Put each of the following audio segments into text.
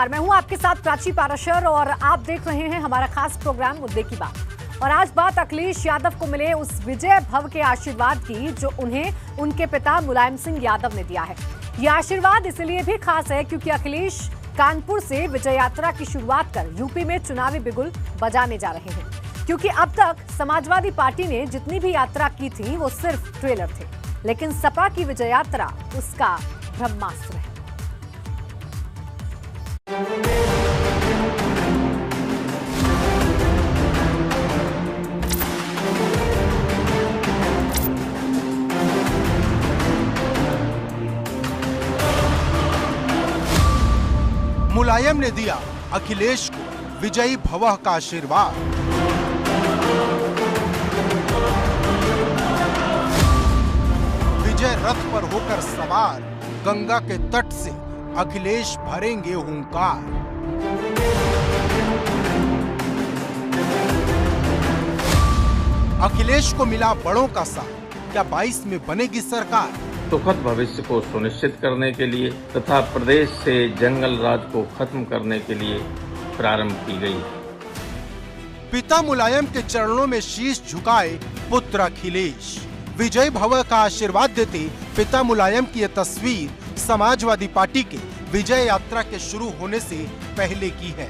नमस्कार, मैं हूं आपके साथ प्राची पाराशर और आप देख रहे हैं हमारा खास प्रोग्राम मुद्दे की बात। और आज बात अखिलेश यादव को मिले उस विजय भव के आशीर्वाद की जो उन्हें उनके पिता मुलायम सिंह यादव ने दिया है। ये आशीर्वाद इसलिए भी खास है क्योंकि अखिलेश कानपुर से विजय यात्रा की शुरुआत कर यूपी में चुनावी बिगुल बजाने जा रहे हैं। क्योंकि अब तक समाजवादी पार्टी ने जितनी भी यात्रा की थी वो सिर्फ ट्रेलर थे, लेकिन सपा की विजय यात्रा उसका ब्रह्मास्त्र है। मुलायम ने दिया अखिलेश को विजयी भव का आशीर्वाद। विजय रथ पर होकर सवार गंगा के तट से अखिलेश भरेंगे हुंकार। अखिलेश को मिला बड़ों का साथ, क्या 22 में बनेगी सरकार? सुखद भविष्य को सुनिश्चित करने के लिए तथा प्रदेश से जंगल राज को खत्म करने के लिए प्रारंभ की गई है। पिता मुलायम के चरणों में शीश झुकाए पुत्र अखिलेश। विजय भव का आशीर्वाद देते पिता मुलायम की यह तस्वीर समाजवादी पार्टी के विजय यात्रा के शुरू होने से पहले की है।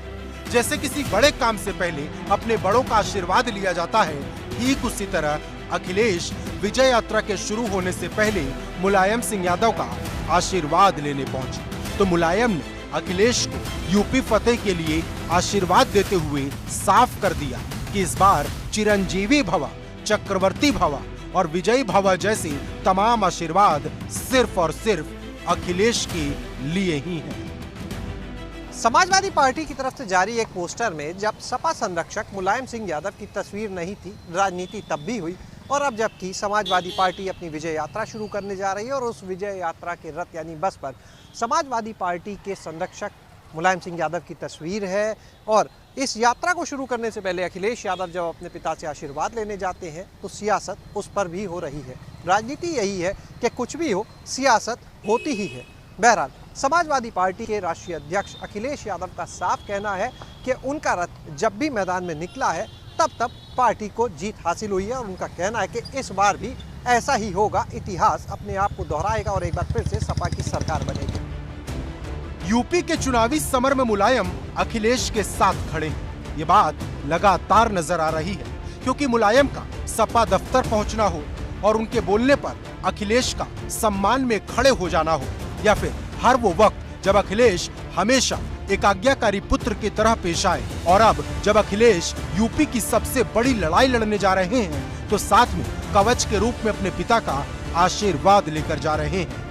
जैसे किसी बड़े काम से पहले अपने बड़ों का आशीर्वाद लिया जाता है, ठीक उसी तरह अखिलेश विजय यात्रा के शुरू होने से पहले मुलायम सिंह यादव का आशीर्वाद लेने पहुंचे। तो मुलायम ने अखिलेश को यूपी फतेह के लिए आशीर्वाद देते हुए साफ कर दिया कि इस बार चिरंजीवी भव, चक्रवर्ती भव और विजयी भव जैसे तमाम आशीर्वाद सिर्फ और सिर्फ अखिलेश के लिए ही हैं। समाजवादी पार्टी की तरफ से जारी एक पोस्टर में जब सपा संरक्षक मुलायम सिंह यादव की तस्वीर नहीं थी, राजनीति तब भी हुई, और अब जबकि समाजवादी पार्टी अपनी विजय यात्रा शुरू करने जा रही है और उस विजय यात्रा के रथ यानी बस पर समाजवादी पार्टी के संरक्षक मुलायम सिंह यादव की तस्वीर है। और इस यात्रा को शुरू करने से पहले अखिलेश यादव जब अपने पिता से आशीर्वाद लेने जाते हैं तो सियासत उस पर भी हो रही है। राजनीति यही है कि कुछ भी हो, सियासत होती ही है। बहरहाल समाजवादी पार्टी के राष्ट्रीय अध्यक्ष अखिलेश यादव का साफ कहना है कि उनका रथ जब भी मैदान में निकला है तब पार्टी को जीत हासिल हुई है और उनका कहना है कि इस बार भी ऐसा ही होगा, इतिहास अपने आप को दोहराएगा और एक बार फिर से सपा की सरकार बनेगी। यूपी के चुनावी समर में मुलायम अखिलेश के साथ खड़े हैं। ये बात लगातार नजर आ रही है क्योंकि मुलायम का सपा दफ्तर पहुंचना हो और उनके बोलने पर अखिलेश का सम्मान में खड़े हो जाना हो, या फिर हर वो वक्त जब अखिलेश हमेशा एक आज्ञाकारी पुत्र की तरह पेश आए और अब जब अखिलेश यूपी की सबसे बड़ी लड़ाई लड़ने जा रहे हैं तो साथ में कवच के रूप में अपने पिता का आशीर्वाद लेकर जा रहे हैं।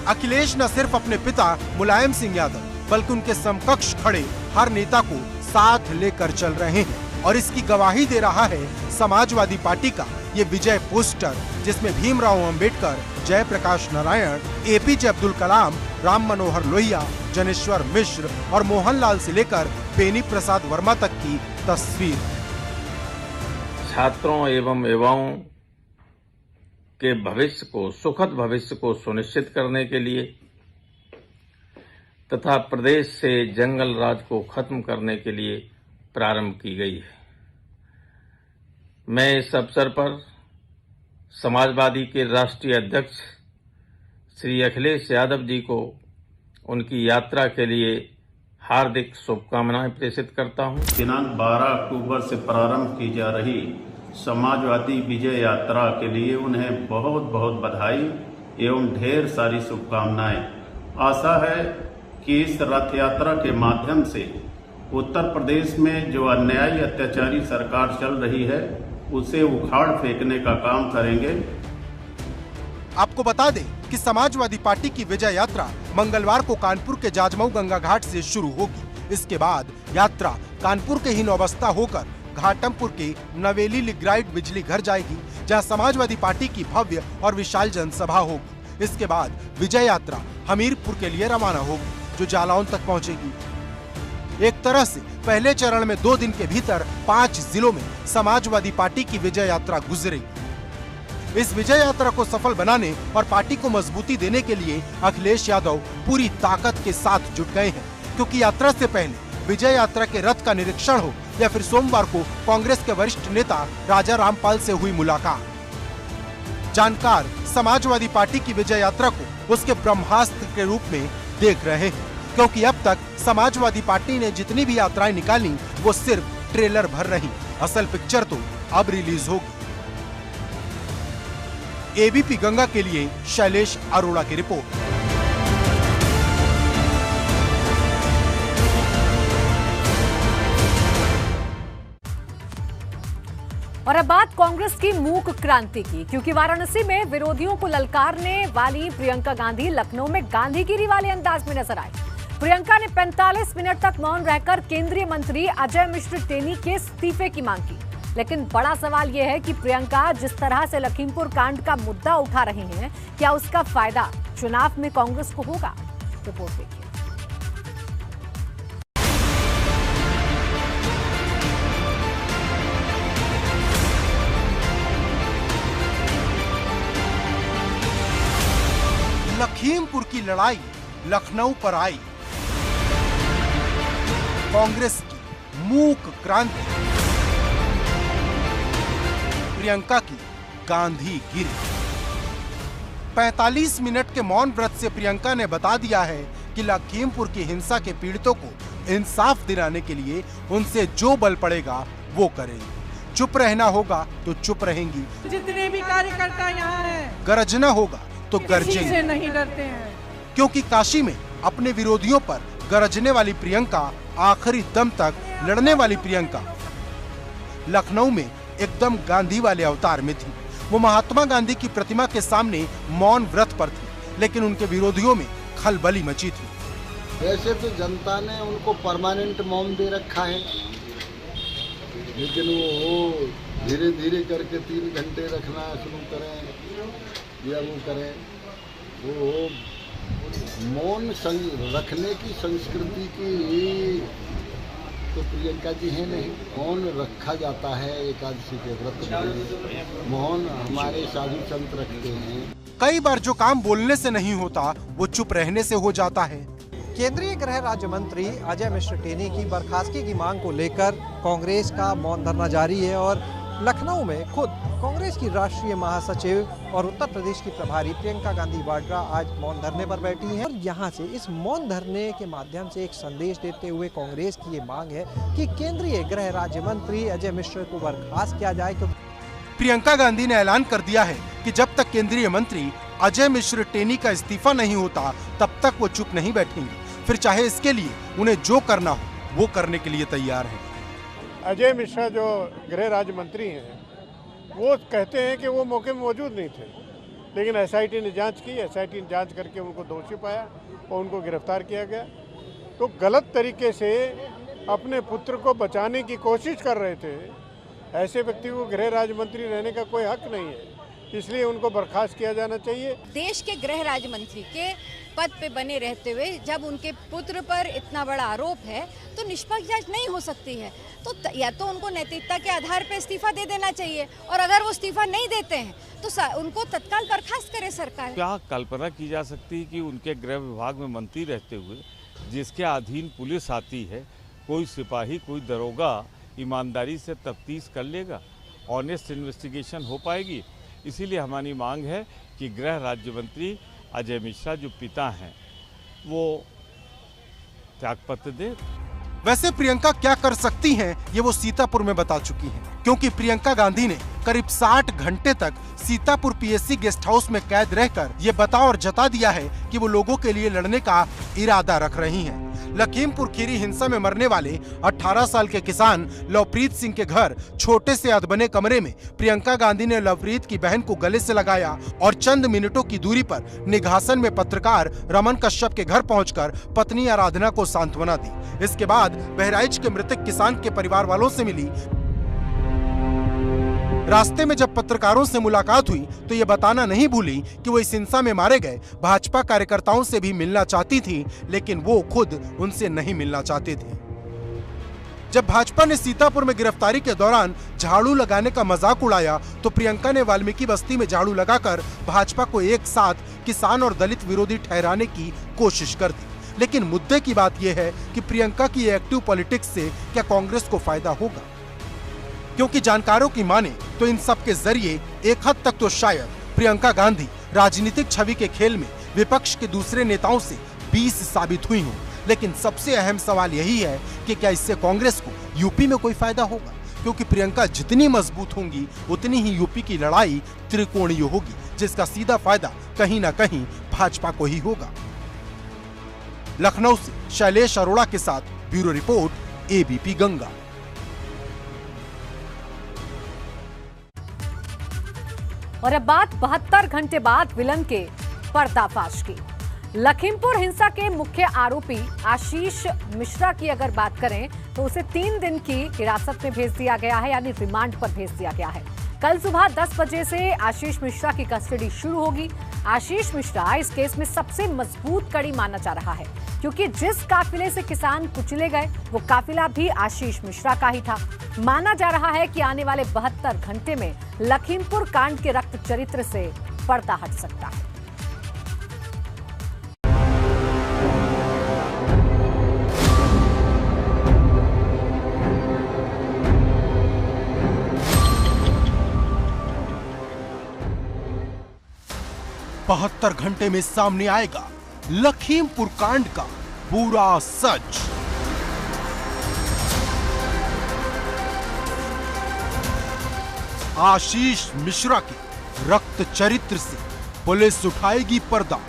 अखिलेश न सिर्फ अपने पिता मुलायम सिंह यादव बल्कि उनके समकक्ष खड़े हर नेता को साथ लेकर चल रहे हैं और इसकी गवाही दे रहा है समाजवादी पार्टी का ये विजय पोस्टर, जिसमें भीमराव अंबेडकर, जयप्रकाश नारायण, एपीजे अब्दुल कलाम, राम मनोहर लोहिया, जनेश्वर मिश्र और मोहनलाल से लेकर बेनी प्रसाद वर्मा तक की तस्वीर। छात्रों एवं युवाओं के भविष्य को, सुखद भविष्य को सुनिश्चित करने के लिए तथा प्रदेश से जंगल राज को खत्म करने के लिए प्रारंभ की गई है। मैं इस अवसर पर समाजवादी के राष्ट्रीय अध्यक्ष श्री अखिलेश यादव जी को उनकी यात्रा के लिए हार्दिक शुभकामनाएं प्रेषित करता हूं। दिनांक 12 अक्टूबर से प्रारंभ की जा रही समाजवादी विजय यात्रा के लिए उन्हें बहुत बहुत बधाई एवं ढेर सारी शुभकामनाएं। आशा है कि इस रथ यात्रा के माध्यम से उत्तर प्रदेश में जो अन्यायी अत्याचारी सरकार चल रही है उसे उखाड़ फेंकने का काम करेंगे। आपको बता दें कि समाजवादी पार्टी की विजय यात्रा मंगलवार को कानपुर के जाजमऊ गंगा घाट से शुरू होगी। इसके बाद यात्रा कानपुर के ही नौबस्ता होकर घाटमपुर के नवेली लिग्राइट बिजली घर जाएगी, जहां समाजवादी पार्टी की भव्य और विशाल जनसभा होगी। इसके बाद विजय यात्रा हमीरपुर के लिए रवाना होगी, जो जालौन तक पहुंचेगी। एक तरह से पहले चरण में 2 दिन के भीतर 5 जिलों में समाजवादी पार्टी की विजय यात्रा गुजरेगी। इस विजय यात्रा को सफल बनाने और पार्टी को मजबूती देने के लिए अखिलेश यादव पूरी ताकत के साथ जुट गए हैं, क्योंकि यात्रा से पहले विजय यात्रा के रथ का निरीक्षण हो या फिर सोमवार को कांग्रेस के वरिष्ठ नेता राजा रामपाल से हुई मुलाकात। जानकार समाजवादी पार्टी की विजय यात्रा को उसके ब्रह्मास्त्र के रूप में देख रहे हैं, क्योंकि अब तक समाजवादी पार्टी ने जितनी भी यात्राएं निकाली वो सिर्फ ट्रेलर भर रही, असल पिक्चर तो अब रिलीज होगी। एबीपी गंगा के लिए शैलेश अरोड़ा की रिपोर्ट। और अब बात कांग्रेस की मूक क्रांति की, क्योंकि वाराणसी में विरोधियों को ललकारने वाली प्रियंका गांधी लखनऊ में गांधीगिरी वाले अंदाज में नजर आई। प्रियंका ने 45 मिनट तक मौन रहकर केंद्रीय मंत्री अजय मिश्र टेनी के इस्तीफे की मांग की। लेकिन बड़ा सवाल यह है कि प्रियंका जिस तरह से लखीमपुर कांड का मुद्दा उठा रही हैं, क्या उसका फायदा चुनाव में कांग्रेस को होगा? रिपोर्ट देखिए। लखीमपुर की लड़ाई लखनऊ पर आई। कांग्रेस की मूक क्रांति, प्रियंका की गांधीगिरी। 45 मिनट के मौन व्रत से प्रियंका ने बता दिया है कि लखीमपुर की हिंसा के पीड़ितों को इंसाफ दिलाने के लिए उनसे जो बल पड़ेगा वो करेंगी। चुप रहना होगा तो चुप रहेंगी, जितने भी कार्यकर्ता यहाँ हैं, गरजना होगा तो गरजेंगे, से नहीं डरते हैं। क्योंकि काशी में अपने विरोधियों पर गरजने वाली प्रियंका, आखिरी दम तक लड़ने वाली प्रियंका लखनऊ में एकदम गांधी वाले अवतार में थी। वो महात्मा गांधी की प्रतिमा के सामने मौन व्रत पर थी, लेकिन उनके विरोधियों में खलबली मची थी। वैसे तो जनता ने उनको परमानेंट मौन दे रखा है, लेकिन वो धीरे धीरे करके 3 घंटे रखना शुरू करें या वो करें, वो मौन रखने की संस्कृति की तो प्रियंका जी है नहीं। मौन रखा जाता है एकादशी के व्रत में, मौन हमारे साधु संत रखते हैं। कई बार जो काम बोलने से नहीं होता वो चुप रहने से हो जाता है। केंद्रीय गृह राज्य मंत्री अजय मिश्र टेनी की बर्खास्तगी की मांग को लेकर कांग्रेस का मौन धरना जारी है और लखनऊ में खुद कांग्रेस की राष्ट्रीय महासचिव और उत्तर प्रदेश की प्रभारी प्रियंका गांधी वाड्रा आज मौन धरने पर बैठी हैं और यहां से इस मौन धरने के माध्यम से एक संदेश देते हुए कांग्रेस की ये मांग है कि केंद्रीय गृह राज्य मंत्री अजय मिश्र को बर्खास्त किया जाए। प्रियंका गांधी ने ऐलान कर दिया है कि जब तक केंद्रीय मंत्री अजय मिश्र टेनी का इस्तीफा नहीं होता तब तक वो चुप नहीं बैठेंगे, फिर चाहे इसके लिए उन्हें जो करना हो वो करने के लिए तैयार है। अजय मिश्रा जो गृह राज्य मंत्री हैं वो कहते हैं कि वो मौके में मौजूद नहीं थे, लेकिन एसआईटी ने जांच की, एसआईटी ने जांच करके उनको दोषी पाया और उनको गिरफ्तार किया गया। तो गलत तरीके से अपने पुत्र को बचाने की कोशिश कर रहे थे। ऐसे व्यक्ति को गृह राज्य मंत्री रहने का कोई हक नहीं है, इसलिए उनको बर्खास्त किया जाना चाहिए। देश के गृह राज्य मंत्री के पद पे बने रहते हुए जब उनके पुत्र पर इतना बड़ा आरोप है तो निष्पक्ष जांच नहीं हो सकती है, तो या तो उनको नैतिकता के आधार पर इस्तीफा दे देना चाहिए और अगर वो इस्तीफा नहीं देते हैं तो उनको तत्काल बर्खास्त करे सरकार। क्या कल्पना की जा सकती है कि उनके गृह विभाग में मंत्री रहते हुए जिसके अधीन पुलिस आती है, कोई सिपाही कोई दरोगा ईमानदारी से तफ्तीश कर लेगा, ऑनेस्ट इन्वेस्टिगेशन हो पाएगी? इसीलिए हमारी मांग है कि गृह राज्य मंत्री अजय मिश्रा जो पिता हैं वो त्यागपत्र दे। वैसे प्रियंका क्या कर सकती हैं ये वो सीतापुर में बता चुकी हैं, क्योंकि प्रियंका गांधी ने करीब 60 घंटे तक सीतापुर पीएससी गेस्ट हाउस में कैद रहकर ये बता और जता दिया है कि वो लोगों के लिए लड़ने का इरादा रख रही हैं। लखीमपुर खीरी हिंसा में मरने वाले 18 साल के किसान लवप्रीत सिंह के घर छोटे से अधबने कमरे में प्रियंका गांधी ने लवप्रीत की बहन को गले से लगाया और चंद मिनटों की दूरी पर निघासन में पत्रकार रमन कश्यप के घर पहुंचकर पत्नी आराधना को सांत्वना दी। इसके बाद बहराइच के मृतक किसान के परिवार वालों से मिली। रास्ते में जब पत्रकारों से मुलाकात हुई तो ये बताना नहीं भूली कि वो इस हिंसा में मारे गए भाजपा कार्यकर्ताओं से भी मिलना चाहती थी, लेकिन वो खुद उनसे नहीं मिलना चाहते थे। जब भाजपा ने सीतापुर में गिरफ्तारी के दौरान झाड़ू लगाने का मजाक उड़ाया तो प्रियंका ने वाल्मीकि बस्ती में झाड़ू लगाकर भाजपा को एक साथ किसान और दलित विरोधी ठहराने की कोशिश कर दी। लेकिन मुद्दे की बात यह है कि प्रियंका की एक्टिव पॉलिटिक्स से क्या कांग्रेस को फायदा होगा, क्योंकि जानकारों की माने तो इन सब के जरिए एक हद तक तो शायद प्रियंका गांधी राजनीतिक छवि के खेल में विपक्ष के दूसरे नेताओं से 20 साबित हुई हों। लेकिन सबसे अहम सवाल यही है कि क्या इससे कांग्रेस को यूपी में कोई फायदा होगा, क्योंकि प्रियंका जितनी मजबूत होंगी उतनी ही यूपी की लड़ाई त्रिकोणीय होगी, जिसका सीधा फायदा कहीं ना कहीं भाजपा को ही होगा। लखनऊ से शैलेश अरोड़ा के साथ ब्यूरो रिपोर्ट, एबीपी गंगा। और अब बात 72 घंटे बाद विलन के पर्दाफाश की। लखीमपुर हिंसा के मुख्य आरोपी आशीष मिश्रा की अगर बात करें तो उसे 3 दिन की हिरासत में भेज दिया गया है, यानी रिमांड पर भेज दिया गया है। कल सुबह 10 बजे से आशीष मिश्रा की कस्टडी शुरू होगी। आशीष मिश्रा इस केस में सबसे मजबूत कड़ी माना जा रहा है, क्योंकि जिस काफिले से किसान कुचले गए वो काफिला भी आशीष मिश्रा का ही था। माना जा रहा है कि आने वाले 72 घंटे में लखीमपुर कांड के रक्त चरित्र से पर्दा हट सकता है। बहत्तर घंटे में सामने आएगा लखीमपुर कांड का पूरा सच। आशीष मिश्रा के रक्त चरित्र से पुलिस उठाएगी पर्दा।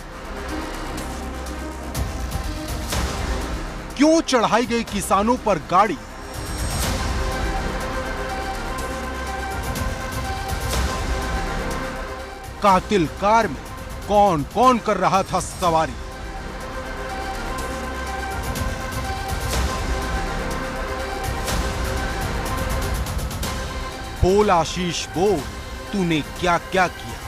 क्यों चढ़ाई गई किसानों पर गाड़ी? कातिल कार में कौन कौन कर रहा था सवारी? बोल आशीष बोल, तूने क्या क्या किया?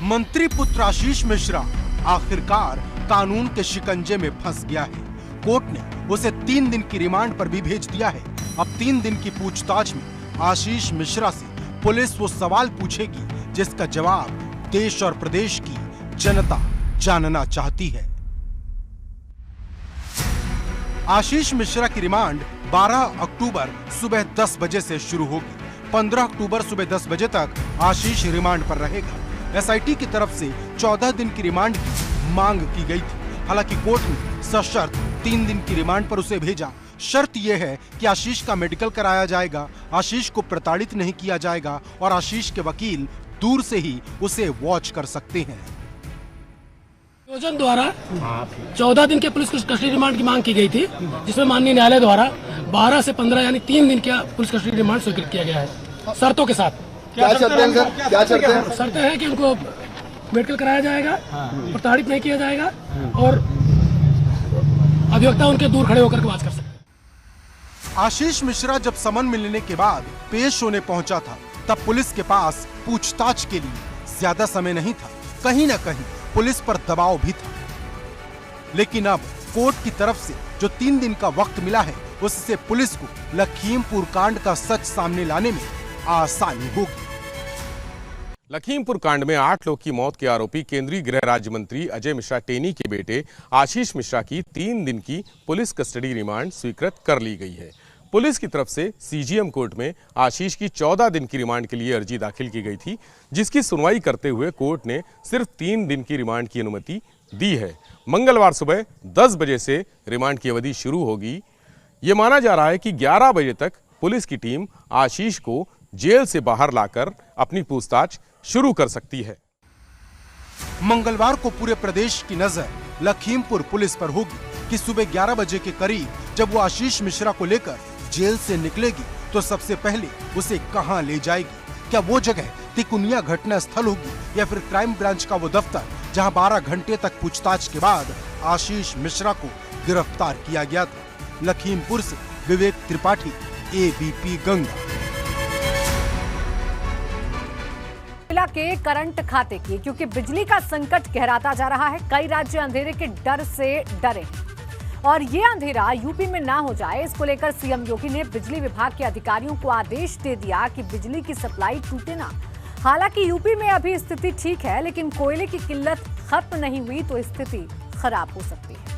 मंत्री पुत्र आशीष मिश्रा आखिरकार कानून के शिकंजे में फंस गया है। कोर्ट ने उसे 3 दिन की रिमांड पर भी भेज दिया है। अब 3 दिन की पूछताछ में आशीष मिश्रा से पुलिस वो सवाल पूछेगी जिसका जवाब देश और प्रदेश की जनता जानना चाहती है। आशीष मिश्रा की रिमांड 12 अक्टूबर सुबह 10 बजे से शुरू होगी। 15 अक्टूबर सुबह 10 बजे तक आशीष रिमांड पर रहेगा। एसआईटी की तरफ से 14 दिन की रिमांड की मांग की गई थी। हालांकि कोर्ट ने सशर्त 3 दिन की रिमांड पर उसे भेजा। शर्त यह है कि आशीष का मेडिकल कराया जाएगा, आशीष को प्रताड़ित नहीं किया जाएगा और आशीष के वकील दूर से ही उसे वॉच कर सकते हैं। संयोजन द्वारा 14 दिन के पुलिस कस्टडी रिमांड की मांग की गई थी, जिसमें माननीय न्यायालय द्वारा 12 से 15 यानी 3 दिन का पुलिस कस्टडी रिमांड स्वीकृत किया गया है, शर्तों के साथ। क्या शर्तें हैं सर? क्या शर्तें हैं? शर्तें हैं कि उनको मेडिकल कराया जाएगा, प्रताड़ित नहीं किया जाएगा और अभियोक्ता उनके दूर खड़े होकर के बात कर सकते। आशीष मिश्रा जब समन मिलने के बाद पेश होने पहुंचा था, तब पुलिस के पास पूछताछ के लिए ज्यादा समय नहीं था। कहीं न कहीं पुलिस पर दबाव भी था। लेकिन अब कोर्ट की तरफ से जो 3 दिन का वक्त मिला है, उससे पुलिस को लखीमपुर कांड का सच सामने लाने में आसानी होगी। लखीमपुर कांड में 8 लोग की मौत के आरोपी केंद्रीय गृह राज्य मंत्री अजय मिश्रा टेनी के बेटे आशीष मिश्रा की 3 दिन की पुलिस कस्टडी रिमांड स्वीकृत कर ली गई है। पुलिस की तरफ से सीजीएम कोर्ट में आशीष की 14 दिन की रिमांड के लिए अर्जी दाखिल की गई थी, जिसकी सुनवाई करते हुए कोर्ट ने सिर्फ 3 दिन की रिमांड की अनुमति दी है। मंगलवार सुबह 10 बजे से रिमांड की अवधि शुरू होगी। ये माना जा रहा है कि 11 बजे तक पुलिस की टीम आशीष को जेल से बाहर लाकर अपनी पूछताछ शुरू कर सकती है। मंगलवार को पूरे प्रदेश की नजर लखीमपुर पुलिस पर होगी कि सुबह 11 बजे के करीब जब वो आशीष मिश्रा को लेकर जेल से निकलेगी तो सबसे पहले उसे कहां ले जाएगी। क्या वो जगह तिकुनिया घटना स्थल होगी या फिर क्राइम ब्रांच का वो दफ्तर जहां 12 घंटे तक पूछताछ के बाद आशीष मिश्रा को गिरफ्तार किया गया था। लखीमपुर से विवेक त्रिपाठी, एबीपी गंगा। नोएडा के करंट खाते की, क्योंकि बिजली का संकट गहराता जा रहा है। कई राज्य अंधेरे के डर से डरे हैं और ये अंधेरा यूपी में ना हो जाए, इसको लेकर सीएम योगी ने बिजली विभाग के अधिकारियों को आदेश दे दिया कि बिजली की सप्लाई टूटे ना। हालांकि यूपी में अभी स्थिति ठीक है, लेकिन कोयले की किल्लत खत्म नहीं हुई तो स्थिति खराब हो सकती है।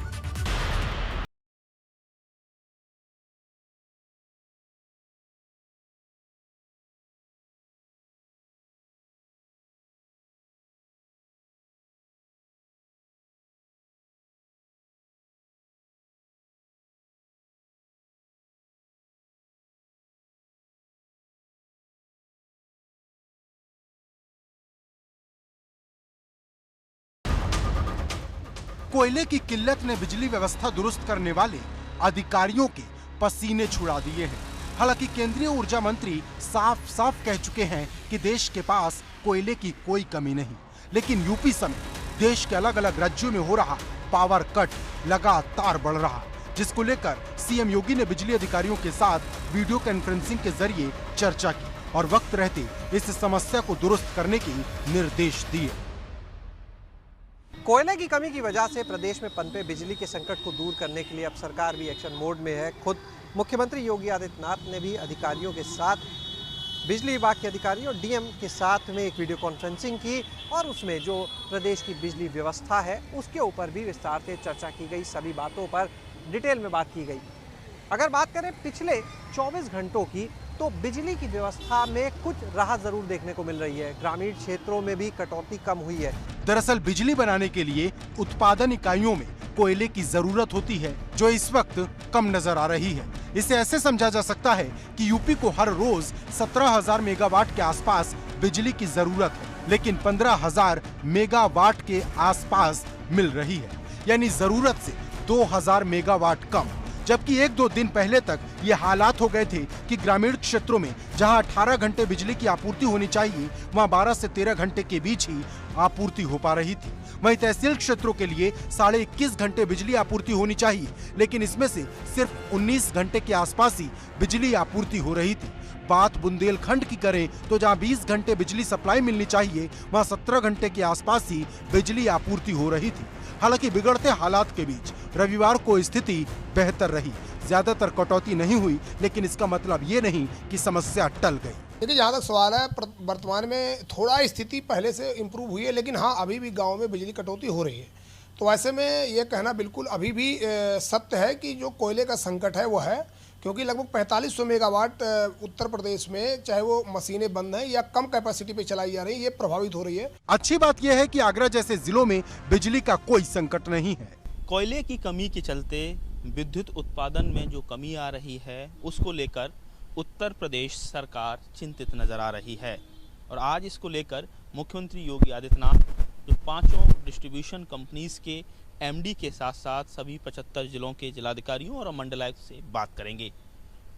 कोयले की किल्लत ने बिजली व्यवस्था दुरुस्त करने वाले अधिकारियों के पसीने छुड़ा दिए हैं। हालांकि केंद्रीय ऊर्जा मंत्री साफ साफ कह चुके हैं कि देश के पास कोयले की कोई कमी नहीं, लेकिन यूपी समेत देश के अलग अलग राज्यों में हो रहा पावर कट लगातार बढ़ रहा, जिसको लेकर सीएम योगी ने बिजली अधिकारियों के साथ वीडियो कॉन्फ्रेंसिंग के जरिए चर्चा की और वक्त रहते इस समस्या को दुरुस्त करने के निर्देश दिए। कोयले की कमी की वजह से प्रदेश में पनपे बिजली के संकट को दूर करने के लिए अब सरकार भी एक्शन मोड में है। खुद मुख्यमंत्री योगी आदित्यनाथ ने भी अधिकारियों के साथ, बिजली विभाग के अधिकारियों और डीएम के साथ में एक वीडियो कॉन्फ्रेंसिंग की और उसमें जो प्रदेश की बिजली व्यवस्था है उसके ऊपर भी विस्तार से चर्चा की गई। सभी बातों पर डिटेल में बात की गई। अगर बात करें पिछले 24 घंटों की, तो बिजली की व्यवस्था में कुछ राहत जरूर देखने को मिल रही है। ग्रामीण क्षेत्रों में भी कटौती कम हुई है। दरअसल बिजली बनाने के लिए उत्पादन इकाइयों में कोयले की जरूरत होती है, जो इस वक्त कम नजर आ रही है। इसे ऐसे समझा जा सकता है कि यूपी को हर रोज 17,000 मेगावाट के आसपास बिजली की जरूरत है, लेकिन 15,000 मेगावाट के आसपास मिल रही है, यानी जरूरत से 2,000 मेगावाट कम। जबकि 1-2 दिन पहले तक ये हालात हो गए थे कि ग्रामीण क्षेत्रों में जहां 18 घंटे बिजली की आपूर्ति होनी चाहिए, वहां 12 से 13 घंटे के बीच ही आपूर्ति हो पा रही थी। वहीं तहसील क्षेत्रों के लिए 21.5 घंटे बिजली आपूर्ति होनी चाहिए, लेकिन इसमें से सिर्फ 19 घंटे के आसपास ही बिजली आपूर्ति हो रही थी। बात बुंदेलखंड की करें तो जहां 20 घंटे बिजली सप्लाई मिलनी चाहिए, वहां 17 घंटे के आसपास ही बिजली आपूर्ति हो रही थी। हालांकि बिगड़ते हालात के बीच रविवार को स्थिति बेहतर रही, ज्यादातर कटौती नहीं हुई, लेकिन इसका मतलब ये नहीं कि समस्या टल गई। देखिए, जहाँ तक सवाल है, वर्तमान में थोड़ा स्थिति पहले से इम्प्रूव हुई है, लेकिन हाँ, अभी भी गाँव में बिजली कटौती हो रही है। तो ऐसे में ये कहना बिल्कुल अभी भी सत्य है कि जो कोयले का संकट है वो है, क्योंकि लगभग 4500 मेगावाट उत्तर प्रदेश में, चाहे वो मशीनें बंद हैं या कम कैपेसिटी पे चलाई जा रही है, ये प्रभावित हो रही है। अच्छी बात यह है कि आगरा जैसे जिलों में बिजली का कोई संकट नहीं है। कोयले की कमी के चलते विद्युत उत्पादन में जो कमी आ रही है, उसको लेकर उत्तर प्रदेश सरकार चिंतित नजर आ रही है और आज इसको लेकर मुख्यमंत्री योगी आदित्यनाथ जो 5 डिस्ट्रीब्यूशन कंपनीज के एमडी के साथ साथ सभी 75 जिलों के जिलाधिकारियों और मंडलायुक्त से बात करेंगे।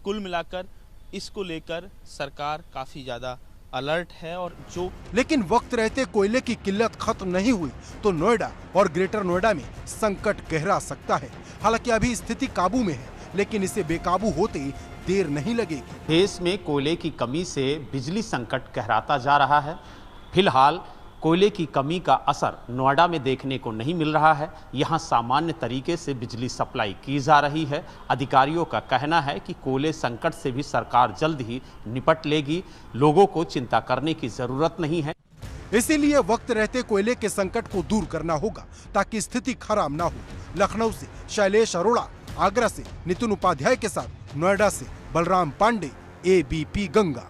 कुल मिलाकर इसको लेकर सरकार काफ़ी ज़्यादा अलर्ट है और जो लेकिन वक्त रहते कोयले की किल्लत खत्म नहीं हुई तो नोएडा और ग्रेटर नोएडा में संकट गहरा सकता है। हालांकि अभी स्थिति काबू में है, लेकिन इसे बेकाबू होते देर नहीं लगेगी। देश में कोयले की कमी से बिजली संकट गहराता जा रहा है। फिलहाल कोयले की कमी का असर नोएडा में देखने को नहीं मिल रहा है। यहाँ सामान्य तरीके से बिजली सप्लाई की जा रही है। अधिकारियों का कहना है कि कोयले संकट से भी सरकार जल्द ही निपट लेगी। लोगों को चिंता करने की जरूरत नहीं है। इसीलिए वक्त रहते कोयले के संकट को दूर करना होगा ताकि स्थिति खराब ना हो। लखनऊ से शैलेश अरोड़ा, आगरा से नितिन उपाध्याय के साथ नोएडा से बलराम पांडे, ABP गंगा।